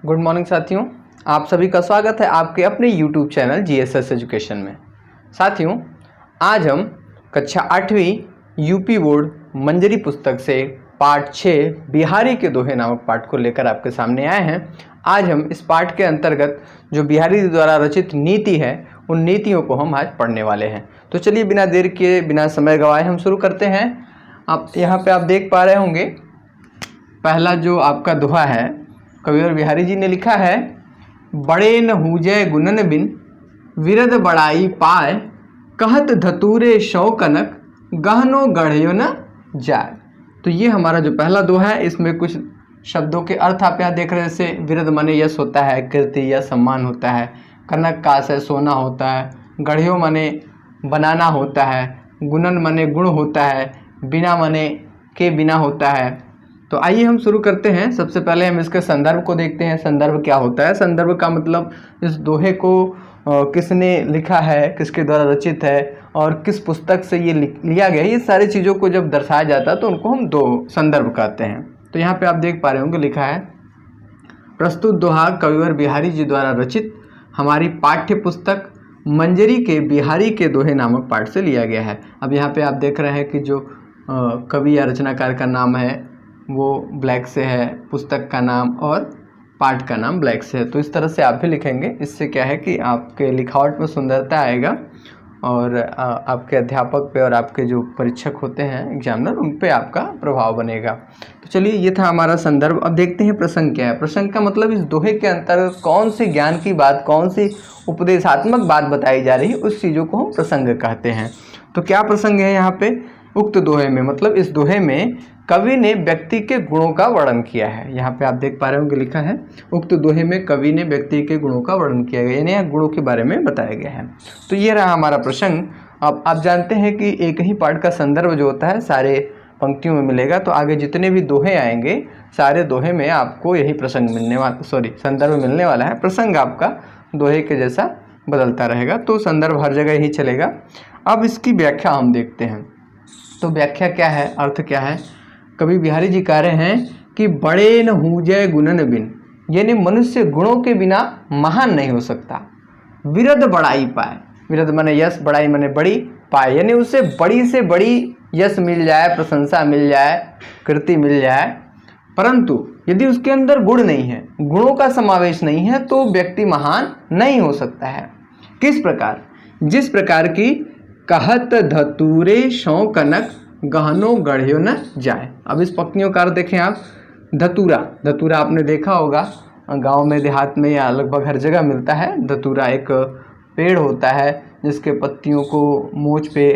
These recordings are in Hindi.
गुड मॉर्निंग साथियों, आप सभी का स्वागत है आपके अपने यूट्यूब चैनल जीएसएस एजुकेशन में। साथियों, आज हम कक्षा 8वीं यूपी बोर्ड मंजरी पुस्तक से पाठ 6 बिहारी के दोहे नामक पाठ को लेकर आपके सामने आए हैं। आज हम इस पाठ के अंतर्गत जो बिहारी द्वारा रचित नीति है उन नीतियों को हम आज पढ़ने वाले हैं। तो चलिए बिना देर किए, बिना समय गवाए हम शुरू करते हैं। आप यहाँ पे आप देख पा रहे होंगे, पहला जो आपका दोहा है कविवर बिहारी जी ने लिखा है, बड़े न हूजय गुणन बिन विरद बड़ाई पाए, कहत धतूरे शौ कनक गहनो गढ़यो न जाए। तो ये हमारा जो पहला दोहा है, इसमें कुछ शब्दों के अर्थ आप यहाँ देख रहे हैं। जैसे विरद माने यश होता है, कीर्ति या सम्मान होता है, कनक का आशय सोना होता है, गढ़यो माने बनाना होता है, गुणन माने गुण होता है, बिना माने के बिना होता है। तो आइए हम शुरू करते हैं। सबसे पहले हम इसके संदर्भ को देखते हैं। संदर्भ क्या होता है? संदर्भ का मतलब इस दोहे को किसने लिखा है, किसके द्वारा रचित है और किस पुस्तक से ये लिया गया है। ये सारी चीज़ों को जब दर्शाया जाता है तो उनको हम दो संदर्भ कहते हैं। तो यहाँ पे आप देख पा रहे होंगे लिखा है, प्रस्तुत दोहा कविवर बिहारी जी द्वारा रचित हमारी पाठ्य पुस्तक मंजरी के बिहारी के दोहे नामक पाठ से लिया गया है। अब यहाँ पे आप देख रहे हैं कि जो कवि या रचनाकार का नाम है वो ब्लैक से है, पुस्तक का नाम और पाठ का नाम ब्लैक से है। तो इस तरह से आप भी लिखेंगे। इससे क्या है कि आपके लिखावट में सुंदरता आएगा और आपके अध्यापक पे और आपके जो परीक्षक होते हैं एग्जामिनर, उन पे आपका प्रभाव बनेगा। तो चलिए, ये था हमारा संदर्भ। अब देखते हैं प्रसंग क्या है। प्रसंग का मतलब इस दोहे के अंतर्गत कौन सी ज्ञान की बात, कौन सी उपदेशात्मक बात बताई जा रही है, उस चीज़ों को हम प्रसंग कहते हैं। तो क्या प्रसंग है यहाँ पे उक्त दोहे में? मतलब इस दोहे में कवि ने व्यक्ति के गुणों का वर्णन किया है। यहाँ पे आप देख पा रहे होंगे लिखा है, उक्त दोहे में कवि ने व्यक्ति के गुणों का वर्णन किया गया, यानी गुणों के बारे में बताया गया है। तो ये रहा हमारा प्रसंग। अब आप जानते हैं कि एक ही पाठ का संदर्भ जो होता है सारे पंक्तियों में मिलेगा। तो आगे जितने भी दोहे आएंगे सारे दोहे में आपको यही प्रसंग संदर्भ मिलने वाला है। प्रसंग आपका दोहे के जैसा बदलता रहेगा, तो संदर्भ हर जगह ही चलेगा। अब इसकी व्याख्या हम देखते हैं। तो व्याख्या क्या है, अर्थ क्या है? कवि बिहारी जी कह रहे हैं कि बड़े न हूजय गुणन बिन, यानी मनुष्य गुणों के बिना महान नहीं हो सकता। विरद बड़ाई पाए, विरद माने यश, बड़ाई माने बड़ी, पाए यानी उसे बड़ी से बड़ी यश मिल जाए, प्रशंसा मिल जाए, कृति मिल जाए, परंतु यदि उसके अंदर गुण नहीं है, गुणों का समावेश नहीं है, तो व्यक्ति महान नहीं हो सकता है। किस प्रकार? जिस प्रकार की कहत धतूरे शौ कनक गहनो गढ़यो न जाए। अब इस पंक्तियों का अर्थ देखें आप। धतूरा, धतूरा आपने देखा होगा गांव में, देहात में या लगभग हर जगह मिलता है। धतूरा एक पेड़ होता है जिसके पत्तियों को मोच पे,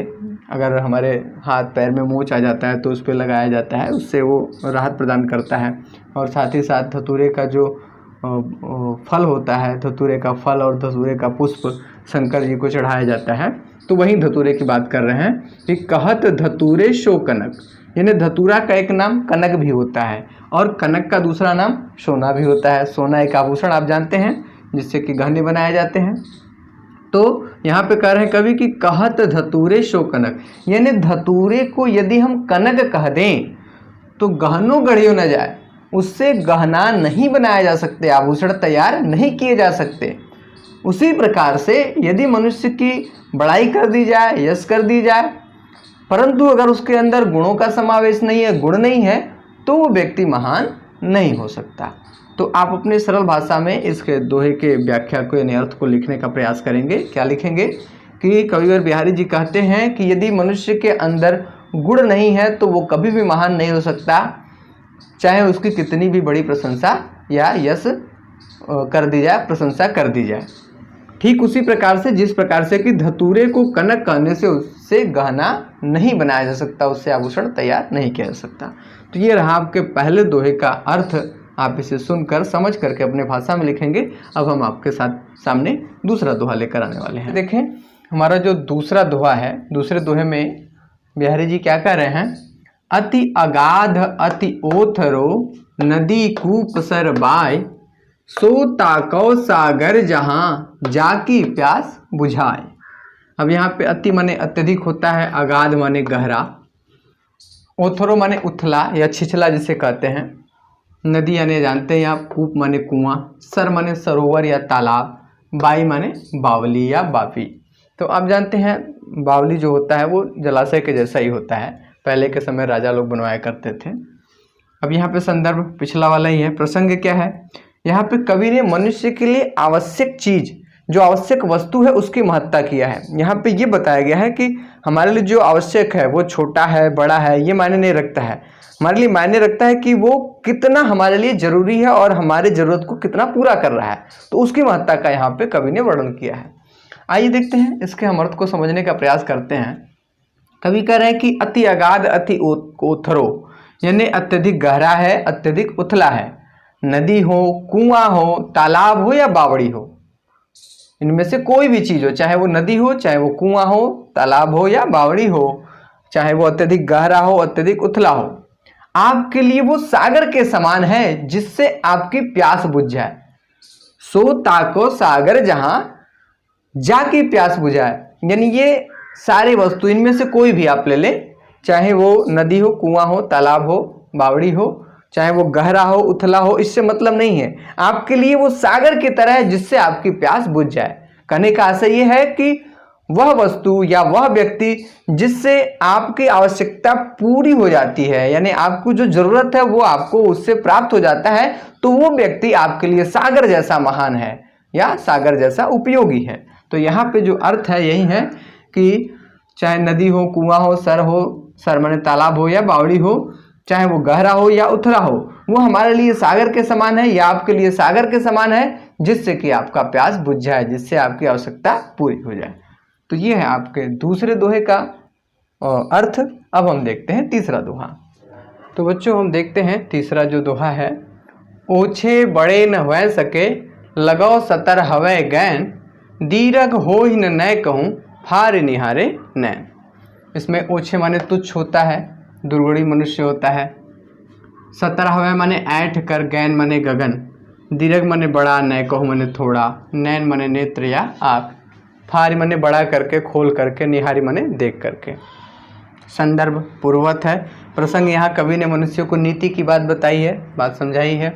अगर हमारे हाथ पैर में मोच आ जाता है तो उस पर लगाया जाता है, उससे वो राहत प्रदान करता है। और साथ ही साथ धतूरे का जो फल होता है, धतूरे का फल और धतूरे का पुष्प शंकर जी को चढ़ाया जाता है। तो वही धतूरे की बात कर रहे हैं कि कहत धतूरे शो कनक, यानी धतूरा का एक नाम कनक भी होता है और कनक का दूसरा नाम सोना भी होता है। सोना एक आभूषण आप जानते हैं जिससे कि गहने बनाए जाते हैं। तो यहाँ पे कह रहे हैं कवि कि कहत धतूरे शो कनक, यानी धतूरे को यदि हम कनक कह दें तो गहनो गढ़ियो न जाए, उससे गहना नहीं बनाया जा सकते, आभूषण तैयार नहीं किए जा सकते। उसी प्रकार से यदि मनुष्य की बड़ाई कर दी जाए, यश कर दी जाए, परंतु अगर उसके अंदर गुणों का समावेश नहीं है, गुण नहीं है, तो वो व्यक्ति महान नहीं हो सकता। तो आप अपने सरल भाषा में इसके दोहे के व्याख्या को यानी अर्थ को लिखने का प्रयास करेंगे। क्या लिखेंगे कि कविवर बिहारी जी कहते हैं कि यदि मनुष्य के अंदर गुण नहीं है तो वो कभी भी महान नहीं हो सकता, चाहे उसकी कितनी भी बड़ी प्रशंसा या यश कर दी जाए, प्रशंसा कर दी जाए। ठीक उसी प्रकार से जिस प्रकार से कि धतूरे को कनक कहने से उससे गहना नहीं बनाया जा सकता, उससे आभूषण तैयार नहीं किया जा सकता। तो ये रहा आपके पहले दोहे का अर्थ। आप इसे सुनकर समझ करके अपने भाषा में लिखेंगे। अब हम आपके सामने दूसरा दोहा लेकर आने वाले हैं। देखें, हमारा जो दूसरा दोहा है, दूसरे दोहे में बिहारी जी क्या कह रहे हैं, अति अगाध अति ओथरो नदी कूप सर बाय, सो ताकौ सागर जहाँ जाकी प्यास बुझाए। अब यहाँ पे अति माने अत्यधिक होता है, अगाध माने गहरा, ओथरो माने उथला या छिछला जिसे कहते हैं, नदी यानी जानते हैं आप, कूप माने कुआं, सर माने सरोवर या तालाब, बाई माने बावली या बावी। तो आप जानते हैं बावली जो होता है वो जलाशय के जैसा ही होता है, पहले के समय राजा लोग बनवाया करते थे। अब यहाँ पे संदर्भ पिछला वाला ही है। प्रसंग क्या है, यहाँ पे कवि ने मनुष्य के लिए आवश्यक चीज, जो आवश्यक वस्तु है उसकी महत्ता किया है। यहाँ पे ये बताया गया है कि हमारे लिए जो आवश्यक है वो छोटा है बड़ा है ये मायने नहीं रखता है, हमारे लिए मायने रखता है कि वो कितना हमारे लिए जरूरी है और हमारे जरूरत को कितना पूरा कर रहा है। तो उसकी महत्ता का यहाँ पे कवि ने वर्णन किया है। आइए देखते हैं इसके हम अर्थ को समझने का प्रयास करते हैं। कवि कह रहे हैं कि अति अगाध अति ओथरो, यानी अत्यधिक गहरा है, अत्यधिक उथला है। नदी हो, कुआं हो, तालाब हो या बावड़ी हो, इनमें से कोई भी चीज हो, चाहे वो नदी हो, चाहे वो कुआं हो, तालाब हो या बावड़ी हो, चाहे वो अत्यधिक गहरा हो, अत्यधिक उथला हो, आपके लिए वो सागर के समान है जिससे आपकी प्यास बुझ जाए। सो ताको सागर जहां जाके प्यास बुझाए, यानी ये सारी वस्तु, इनमें से कोई भी आप ले लें, चाहे वो नदी हो, कुआं हो, तालाब हो, बावड़ी हो, चाहे वो गहरा हो, उथला हो, इससे मतलब नहीं है। आपके लिए वो सागर की तरह है जिससे आपकी प्यास बुझ जाए। कहने का आशय ये है कि वह वस्तु या वह व्यक्ति जिससे आपकी आवश्यकता पूरी हो जाती है, यानी आपको जो जरूरत है वो आपको उससे प्राप्त हो जाता है, तो वो व्यक्ति आपके लिए सागर जैसा महान है या सागर जैसा उपयोगी है। तो यहाँ पे जो अर्थ है यही है कि चाहे नदी हो, कुआं हो, सर माने तालाब हो या बावड़ी हो, चाहे वो गहरा हो या उथला हो, वो हमारे लिए सागर के समान है या आपके लिए सागर के समान है जिससे कि आपका प्यास बुझ जाए, जिससे आपकी आवश्यकता पूरी हो जाए। तो ये है आपके दूसरे दोहे का अर्थ। अब हम देखते हैं तीसरा दोहा। तो बच्चों हम देखते हैं तीसरा जो दोहा है, ओछे बड़े न होय सके लगो सतर हवै गैन, दीरघ हो ही न नय कहूँ फार निहारे नैन। इसमें ओछे माने तुच्छ होता है, दुर्गुणी मनुष्य होता है, सतर हवै माने ऐठ कर, गैन माने गगन, दीर्घ माने बड़ा, नय कहूँ माने थोड़ा, नैन माने नेत्र या आँख, फार माने बड़ा करके, खोल करके, निहारी माने देख करके। संदर्भ पूर्ववत है। प्रसंग यहाँ कवि ने मनुष्यों को नीति की बात बताई है, बात समझाई है।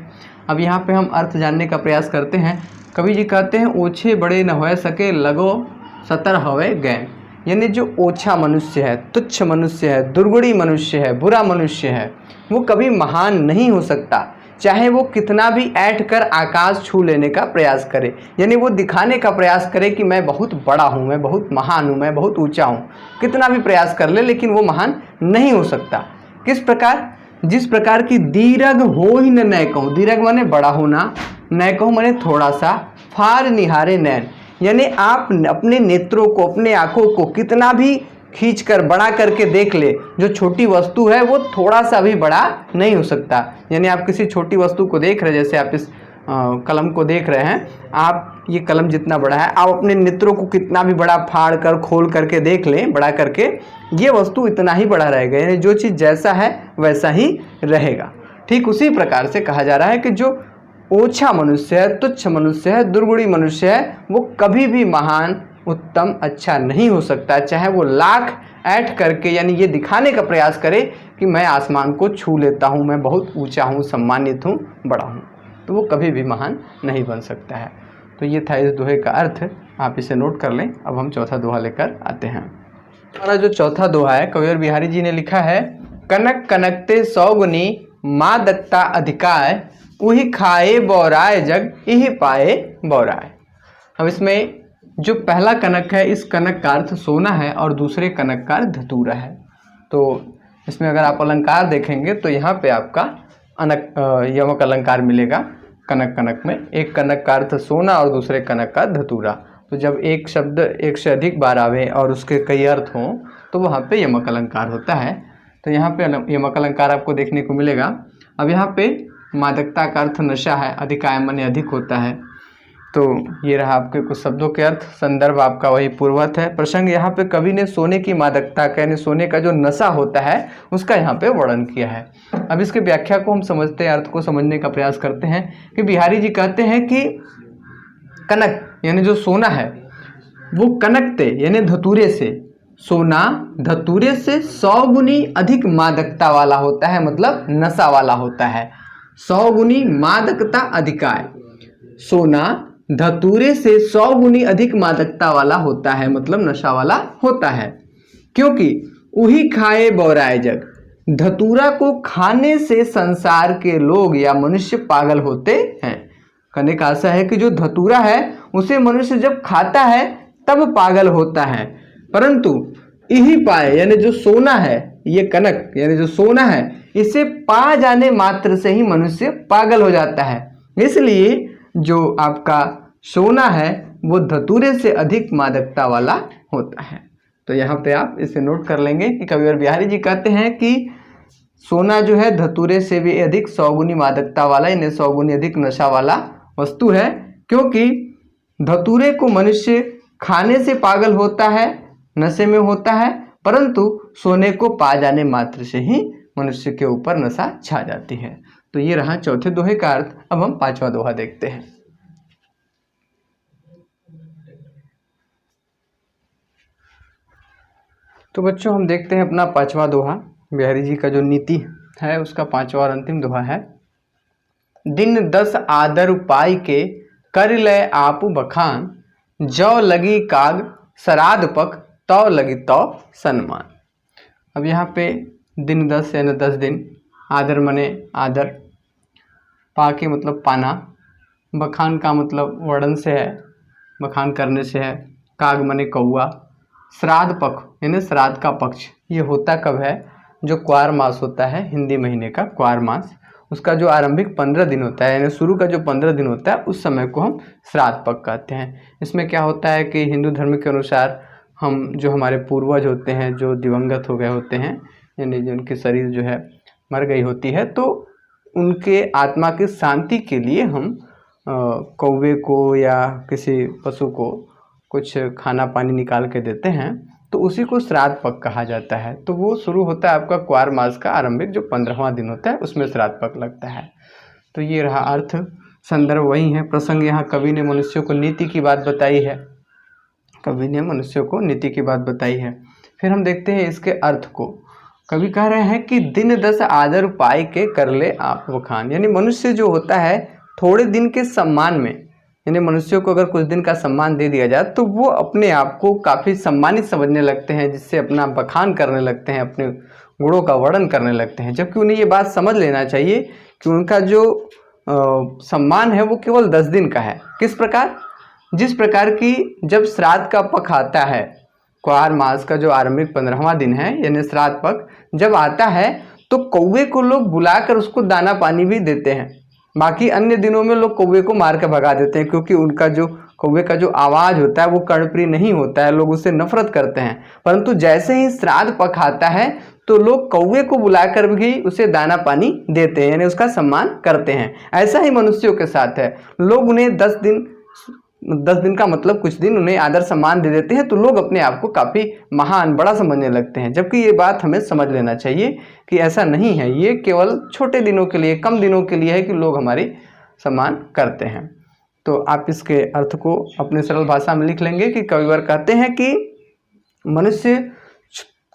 अब यहाँ पे हम अर्थ जानने का प्रयास करते हैं। कवि जी कहते हैं ओछे बड़े न होय सके लगो सतर हवै गैन, यानी जो ओछा मनुष्य है, तुच्छ मनुष्य है, दुर्गुणी मनुष्य है, बुरा मनुष्य है, वो कभी महान नहीं हो सकता, चाहे वो कितना भी ऐंठ कर आकाश छू लेने का प्रयास करे, यानी वो दिखाने का प्रयास करे कि मैं बहुत बड़ा हूँ, मैं बहुत महान हूँ, मैं बहुत ऊंचा हूँ, कितना भी प्रयास कर ले लेकिन वो महान नहीं हो सकता। किस प्रकार, जिस प्रकार की दीर्घ हो ही न नय कहूँ, दीर्घ माने बड़ा होना, नय कहूँ माने थोड़ा सा, फार निहारे नैन, यानी आप अपने नेत्रों को, अपने आँखों को कितना भी खींच कर बड़ा करके देख ले, जो छोटी वस्तु है वो थोड़ा सा भी बड़ा नहीं हो सकता। यानी आप किसी छोटी वस्तु को देख रहे हैं, जैसे आप इस कलम को देख रहे हैं, आप ये कलम जितना बड़ा है, आप अपने नेत्रों को कितना भी बड़ा फाड़ कर खोल करके देख लें, बड़ा करके, ये वस्तु इतना ही बड़ा रहेगा, यानी जो चीज़ जैसा है वैसा ही रहेगा। ठीक उसी प्रकार से कहा जा रहा है कि जो ओछा मनुष्य है, तुच्छ मनुष्य है, दुर्गुणी मनुष्य है, वो कभी भी महान, उत्तम, अच्छा नहीं हो सकता, चाहे वो लाख ऐठ करके, यानी ये दिखाने का प्रयास करे कि मैं आसमान को छू लेता हूँ, मैं बहुत ऊंचा हूँ, सम्मानित हूँ, बड़ा हूँ, तो वो कभी भी महान नहीं बन सकता है। तो ये था इस दोहे का अर्थ, आप इसे नोट कर लें। अब हम चौथा दोहा लेकर आते हैं। हमारा जो चौथा दोहा है, कविवर बिहारी जी ने लिखा है, कनक कनकते सौगुनी माँ दत्ता अधिकाय, उही खाए बौराए जग यही पाए बौराए। अब इसमें जो पहला कनक है, इस कनक का अर्थ सोना है और दूसरे कनक का अर्थ धतूरा है। तो इसमें अगर आप अलंकार देखेंगे तो यहाँ पे आपका यमक अलंकार मिलेगा कनक कनक में। एक कनक का अर्थ सोना और दूसरे कनक का धतूरा। तो जब एक शब्द एक से अधिक बार आवे और उसके कई अर्थ हों तो वहाँ पे यमक अलंकार होता है। तो यहाँ पे यमक अलंकार आपको देखने को मिलेगा। अब यहाँ पे मादकता का अर्थ नशा है, अधिकाय माने अधिक होता है। तो ये रहा आपके कुछ शब्दों के अर्थ। संदर्भ आपका वही पूर्ववत है। प्रसंग यहाँ पे कवि ने सोने की मादकता का, यानी सोने का जो नशा होता है उसका यहाँ पे वर्णन किया है। अब इसके व्याख्या को हम समझते हैं, अर्थ को समझने का प्रयास करते हैं कि बिहारी जी कहते हैं कि कनक यानी जो सोना है वो कनकते यानी धतूरे से, सोना धतूरे से 100 गुनी अधिक मादकता वाला होता है, मतलब नशा वाला होता है। 100 गुनी मादकता अधिकाय। सोना धतूरे से 100 गुनी अधिक मादकता वाला होता है, मतलब नशा वाला होता है, क्योंकि उही खाए बौराए जग। धतूरा को खाने से संसार के लोग या मनुष्य पागल होते हैं। कहने का आशा है कि जो धतूरा है उसे मनुष्य जब खाता है तब पागल होता है, परंतु यही पाए यानी जो सोना है, ये कनक यानी जो सोना है, इसे पा जाने मात्र से ही मनुष्य पागल हो जाता है। इसलिए जो आपका सोना है वो धतूरे से अधिक मादकता वाला होता है। तो यहाँ पे आप इसे नोट कर लेंगे कि कविवर बिहारी जी कहते हैं कि सोना जो है धतूरे से भी अधिक 100 गुनी मादकता वाला यानी 100 गुनी अधिक नशा वाला वस्तु है, क्योंकि धतूरे को मनुष्य खाने से पागल होता है, नशे में होता है, परंतु सोने को पा जाने मात्र से ही मनुष्य के ऊपर नशा छा जाती है। तो ये रहा चौथे दोहे का अर्थ। अब हम पांचवा दोहा देखते हैं। तो बच्चों हम देखते हैं अपना पांचवा दोहा। बिहारी जी का जो नीति है उसका पांचवा और अंतिम दोहा है। दिन 10 आदर पाई के कर ले आप बखान, जौ लगी काग श्राद्ध पक तौ लगी तौ सन्मान। अब यहाँ पे दिन 10 यानी 10 दिन, आदर मने आदर, पाके मतलब पाना, बखान का मतलब वर्णन से है, बखान करने से है, काग मने कौआ, श्राद्ध पक्ष यानी श्राद्ध का पक्ष। ये होता कब है? जो क्वार मास होता है, हिंदी महीने का क्वार मास, उसका जो आरंभिक 15 दिन होता है यानी शुरू का जो 15 दिन होता है उस समय को हम श्राद्ध पक्ष कहते हैं। इसमें क्या होता है कि हिंदू धर्म के अनुसार हम जो हमारे पूर्वज होते हैं, जो दिवंगत हो गए होते हैं यानी जिनकी शरीर जो है मर गई होती है, तो उनके आत्मा की शांति के लिए हम कौवे को या किसी पशु को कुछ खाना पानी निकाल के देते हैं, तो उसी को श्राद्ध पक्ष कहा जाता है। तो वो शुरू होता है आपका क्वार मास का आरंभिक जो 15वां दिन होता है उसमें श्राद्ध पक्ष लगता है। तो ये रहा अर्थ, संदर्भ वही है, प्रसंग यहाँ कवि ने मनुष्यों को नीति की बात बताई है, कवि ने मनुष्यों को नीति की बात बताई है। फिर हम देखते हैं इसके अर्थ को। कवि कह रहे हैं कि दिन 10 आदर पाई के कर ले आप बखान, यानी मनुष्य जो होता है थोड़े दिन के सम्मान में, यानी मनुष्यों को अगर कुछ दिन का सम्मान दे दिया जाए तो वो अपने आप को काफ़ी सम्मानित समझने लगते हैं, जिससे अपना बखान करने लगते हैं, अपने गुणों का वर्णन करने लगते हैं। जबकि उन्हें ये बात समझ लेना चाहिए कि उनका जो सम्मान है वो केवल 10 दिन का है। किस प्रकार? जिस प्रकार की जब श्राद्ध का पक्ष आता है, क्वार मास का जो आरंभिक 15वां दिन है यानी श्राद्ध पक्ष जब आता है, तो कौवे को लोग बुलाकर उसको दाना पानी भी देते हैं। बाकी अन्य दिनों में लोग कौवे को मार के भगा देते हैं, क्योंकि उनका जो कौवे का जो आवाज़ होता है वो कर्णप्रिय नहीं होता है, लोग उससे नफरत करते हैं। परंतु जैसे ही श्राद्ध पक्ष आता है तो लोग कौवे को बुलाकर भी उसे दाना पानी देते हैं, यानी उसका सम्मान करते हैं। ऐसा ही मनुष्यों के साथ है, लोग उन्हें 10 दिन का मतलब कुछ दिन उन्हें आदर सम्मान दे देते हैं, तो लोग अपने आप को काफ़ी महान बड़ा समझने लगते हैं। जबकि ये बात हमें समझ लेना चाहिए कि ऐसा नहीं है, ये केवल छोटे दिनों के लिए, कम दिनों के लिए है कि लोग हमारी सम्मान करते हैं। तो आप इसके अर्थ को अपने सरल भाषा में लिख लेंगे कि कविवर कहते हैं कि मनुष्य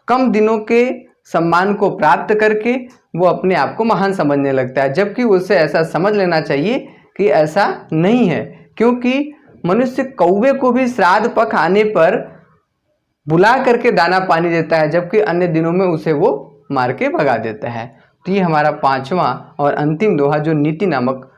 कम दिनों के सम्मान को प्राप्त करके वो अपने आप को महान समझने लगता है, जबकि उसे ऐसा समझ लेना चाहिए कि ऐसा नहीं है, क्योंकि मनुष्य कौवे को भी श्राद्ध पक्ष आने पर बुला करके दाना पानी देता है, जबकि अन्य दिनों में उसे वो मार के भगा देता है। तो ये हमारा पांचवा और अंतिम दोहा जो नीति नामक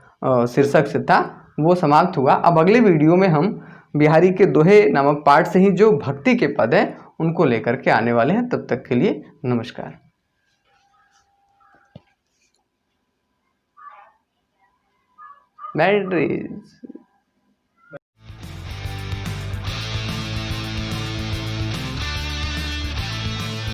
शीर्षक से था वो समाप्त हुआ। अब अगले वीडियो में हम बिहारी के दोहे नामक पाठ से ही जो भक्ति के पद हैं उनको लेकर के आने वाले हैं। तब तक के लिए नमस्कार। बैटरीज